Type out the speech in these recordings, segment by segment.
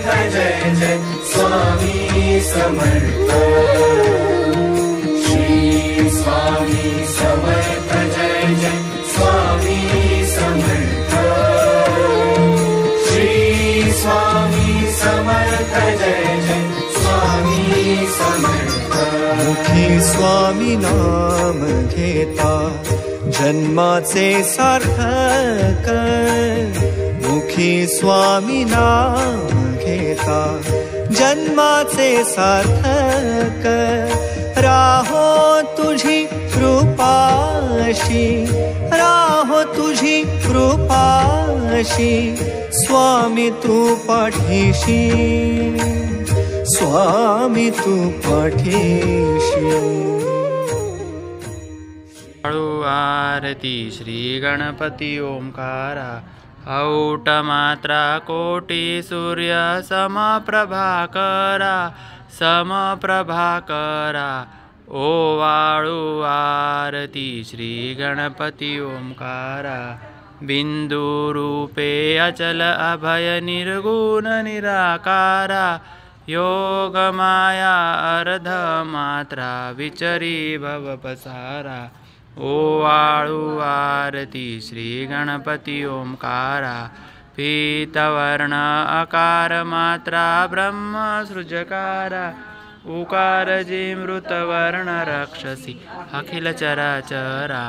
जय जय स्वामी समर्थ। श्री स्वामी समर्थ जय जय स्वामी समर्थ। श्री स्वामी समर्थ जय जय स्वामी समर्थ। मुखी स्वामी नाम घेता जन्माचे सार्थक। मुखी स्वामी नाम घेता जन्माचे सार्थक। राहो तुझी कृपाशी, राहो तुझी कृपाशी, स्वामी तू पाठीशी, स्वामी तू पाठीशी। आरती श्री गणपती ओंकारा। औट मात्रा कोटी सूर्य समप्रभाकरा, समप्रभाकरा। ओवाळू आरती श्री गणपती ओंकारा। बिंदु रूपे अचल अभय निर्गुण निराकारा। योग माया अर्ध मात्रा विचरी भव पसारा। ओवाळू आरती श्री गणपती ओंकारा। पीतवर्ण अकार मात्रा ब्रह्म सृजकारा। उकार जीमृतवर्ण रक्षसी अखिल चराचरा।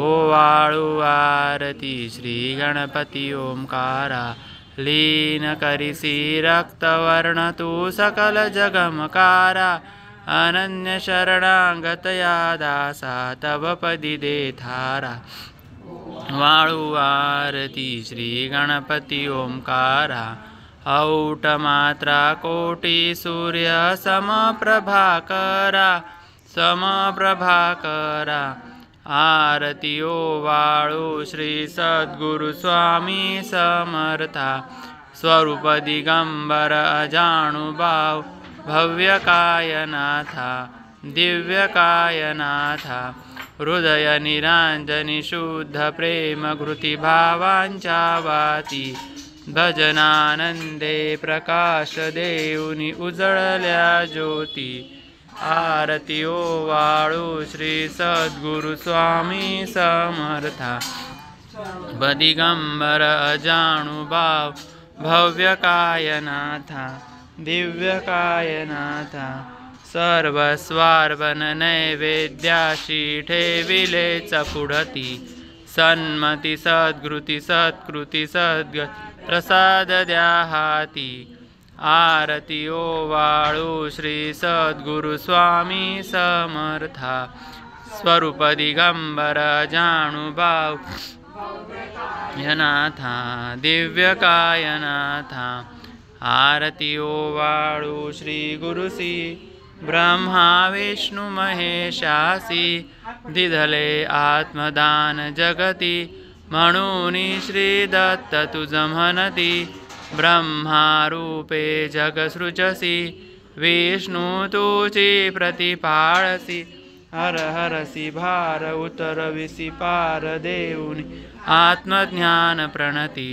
ओवाळू आरती श्री गणपती ओंकारा। लीन करिसी रक्तवर्ण तू सकल जगमकारा। अनन्य शरणागतया दासा तव पदी देथारा। वाळू आरती श्री गणपती ओंकारा। औट मात्रा कोटी सूर्य समप्रभाकरा, समप्रभाकरा। आरती ओवाळू श्री सद्गुरु स्वामी समर्था। स्वरूप दिगंबर अजानुभाव भव्य कायनाथा, दिव्य कायनाथा। हृदय निरांजनी शुद्ध प्रेम घृती भावांच्या वाती। भजनानंदे प्रकाश देऊनी उजळल्या ज्योती। आरती ओवाळू श्री सद्गुरु स्वामी समर्था। दिगंबर अजानुभाव भव्य कायनाथा, दिव्य कायनाथा। सर्व स्वार्पण नैवेद्याशी ठेविलेच पुढती। सन्मती सद्गृती सत्कृती सद्गती प्रसाद द्या हाती। आरती ओवाळू श्री सद्गुरु स्वामी समर्था। स्वरूप दिगंबर अजानुभाव यनाथा, दिव्य कायनाथा। आरती ओवाळू श्री गुरुसी ब्रह्मा विष्णु महेशासी। दिधले आत्मदान जगती म्हणून श्री दत्त तुझ म्हणती। ब्रह्मा रूपे जग सृजसी विष्णु तुझी प्रतिपाळसी। हर हरसी भार उतरविसी पार देऊनी आत्मज्ञान प्रणती।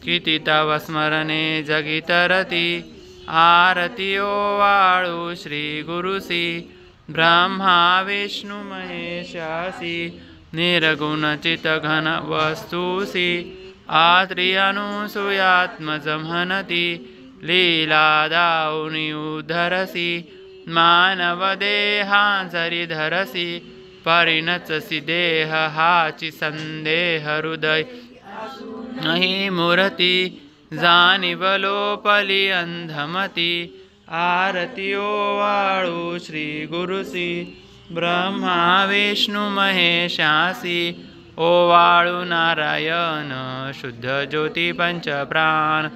किती तव स्मरणे जगी तरती। आरती ओवाळू श्री गुरुसी ब्रह्मा विष्णु महेशासी। निर्गुण चित घन वस्तुसी आत्री अनुसूयात्मज म्हणती। लीला दाऊनी उधरसी मानव देहांसरी धरसी। परिणचसी देह हाची संदेह हृदय नाही मूर्ती। जाणीव लोपली अंधमती। आरती ओवाळू श्री गुरुसी ब्रह्मा विष्णु महेशासी। ओवाळू नारायण शुद्ध ज्योती पंचप्राण।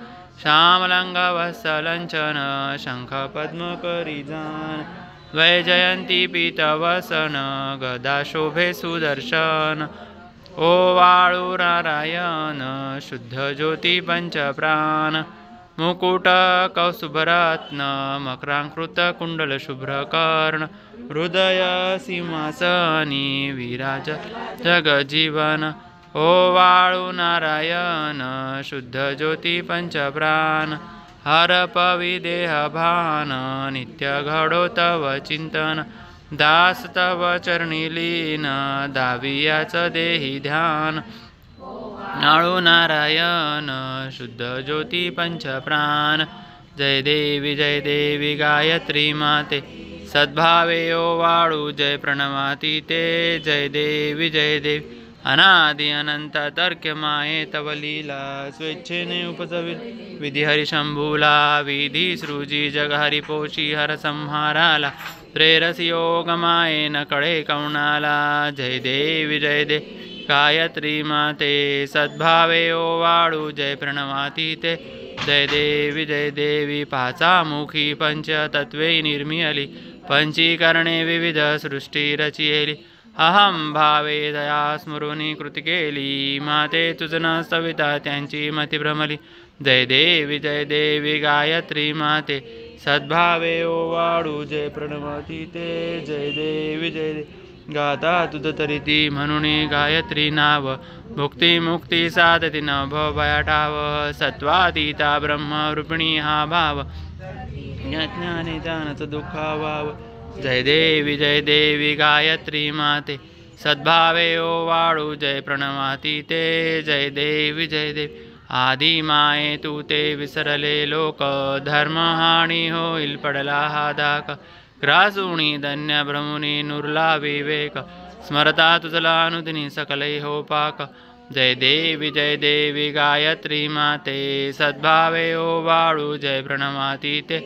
श्यामलंग वत्सलंचन शंख पद्म करी जान। वैजयंती पीतवसन गदा शोभे सुदर्शन। ओवाळू नारायण शुद्ध ज्योती पंचप्राण। मुकुट कौस्तुभरत्न मकरांकृत कुंडल शुभ्रकर्ण। हृदय सिंहासनी विराज जगजीवन। ओवाळू नारायण शुद्ध ज्योती पंचप्राण। हरपवि देहभान नित्य घडो तव चिंतन दास तव चरणी लीन दावियाच देही ध्यान नाळू नारायण शुद्ध ज्योती पंचप्राण जय देवी गायत्री माते सद्भावे ओवाळू जय प्रणवाती ते जय देवी अनादि अनंत तर्क्य माये तव लीला स्वेच्छेने उपजविल विधी हरिशंभूला विधी सृजी जग हरिपोषी हर संहाराला प्रेरसी योग माये न कळे कौणाला जय देवी गायत्री माते सद्भावे ओवाळू जय प्रणवाती ते जय देवी पाचा मुखी पंच तत्वे निर्मियली पंचीकरणे विविध सृष्टी रचियेली अहम भावे दया स्मरुनी कृती केली माते तुझ न सविता त्यांची मती भ्रमली जय देवी गायत्री माते सद्भावे ओवाळू जय प्रणवती ते जय देवी गाता तुझ तरी ती म्हणून गायत्री नाव भुक्ती मुक्ती साधती न भयाठाव सत्वातीता ब्रह्मरूपिणी हा भाव ज्ञाने जाणच दुःखावाव जय देवी गायत्री माते सद्भावे ओवाळू जय प्रणवाती ते जय देवी आदि माये तू ते विसरले लोक धर्महानी होईल पडला हा धाक ग्रासुणी धन्य भ्रमुनी नुरला विवेक स्मरता तुझला अनुदिनी सकलै हो पाक जय देवी गायत्री माते सद्भावे ओवाळू जय प्रणवाती ते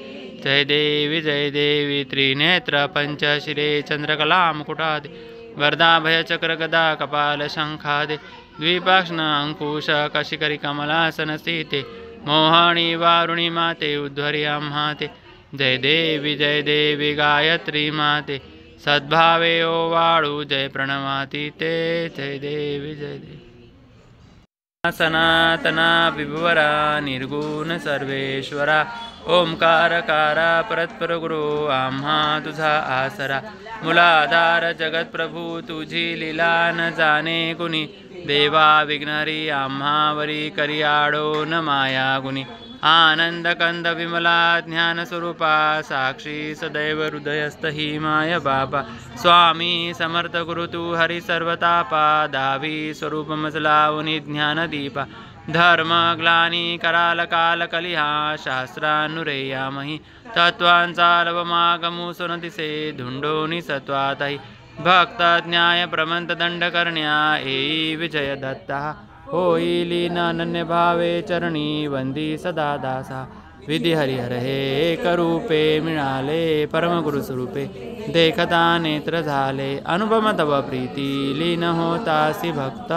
जय देवी त्रिनेत्र पंचशिरे चंद्रकला मुकुटादे वरदाभय चक्र गदा कपाल शंखादे द्विपाक्ष्ण अंकुश कशिकरी कमलासन सीते मोहनी वारुणी माते उद्धरी आम्हाते जय देवी गायत्री माते सद्भावे ओवाळू जय प्रणवाती ते जय देवी सनातना विभुवरा निर्गुण सर्वेश्वरा ओंकारकारा परत्पर गुरु आम्हा तुझा आसरा मुलाधार जगत प्रभू तुझी लीला न जाणे कुणी देवा विघ्नहरी आम्हावरी करी आडो न माया गुणी आनंद कंद विमला ज्ञान स्वरूपा साक्षी सदैव हृदयस्थ ही माय बापा स्वामी समर्थ गुरु तू हरि सर्वतापा दावी स्वरूप मजलावनी ज्ञान दीपा धर्म ग्लानी कराल काल कलिहा शास्त्रानुरेयामहि तत्वांचा लवमागमू सुनतिसे धुंडोनी सत्वातहि भक्त न्याय प्रमंत दंड करण्या एई विजय दत्ता होईली नानन्य भावे चरणी वंदी सदा दासा विधी हरिहर हे एकरूपे मिळाले परमगुरु स्वरूपे देखता नेत्र झाले अनुपम तव प्रीती लीन होतासी भक्त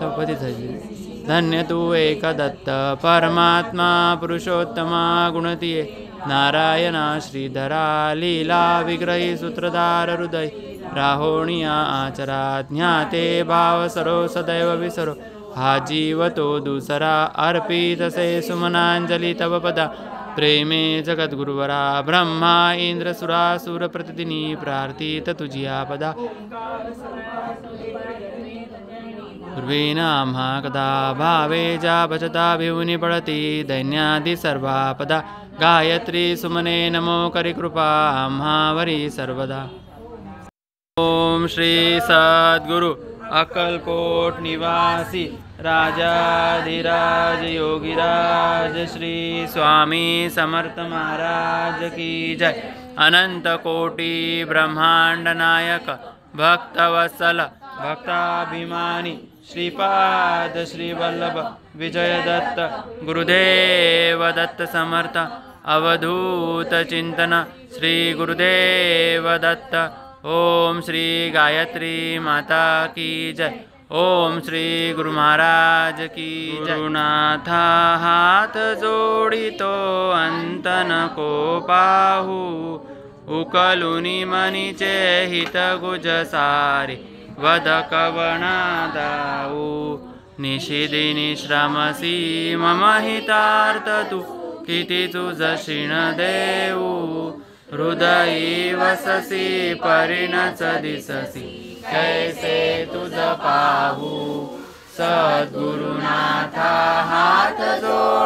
तपती झाली धन्य तू एक दत्त परमात्मा पुरुषोत्तमा गुणतीये नारायणा श्रीधरा लीला विग्रही सूत्रधार हृदय राहोणिया आचरा ज्ञाते भाव सरो सदैव विसरो हा जीव तो दुसरा अर्पित से सुमनांजली तव पदा प्रेमे जगद्गुरुवरा ब्रह्मा इंद्र सुरासुर प्रतिदिनी प्रार्थित तुझिया पदा पूर्वेण आम्हा कदा भावे जा भजता भिवनी पडती दैन्यादि सर्वापदा गायत्री सुमने नमो करी कृपा आम्हावरी सर्वदा ओम श्री सद्गुरु अक्कलकोट निवासी राजाधिराज योगीराज श्री स्वामी समर्थ महाराज की जय अनंत कोटि ब्रह्मांड नायक भक्तवत्सल भक्ताभिमानी श्रीपाद श्री वल्लभ विजय दत्त गुरुदेव दत्त समर्थ अवधूत चिंतन श्री गुरुदेव दत्त ओम श्री गायत्री माता की जय ओम श्री गुरु महाराज की जय गुरुनाथा हात जोडितो अंत नको पाहू उकलुनी मनीचे हित गुज सारे वद कवना दाऊ निशिदिनी श्रमसी मम हितार्थ तू किती तुझ क्षीण देऊ हृदयी वससी परिणच दिससी कैसे तुझ पाहू सद्गुरुनाथा हात जोड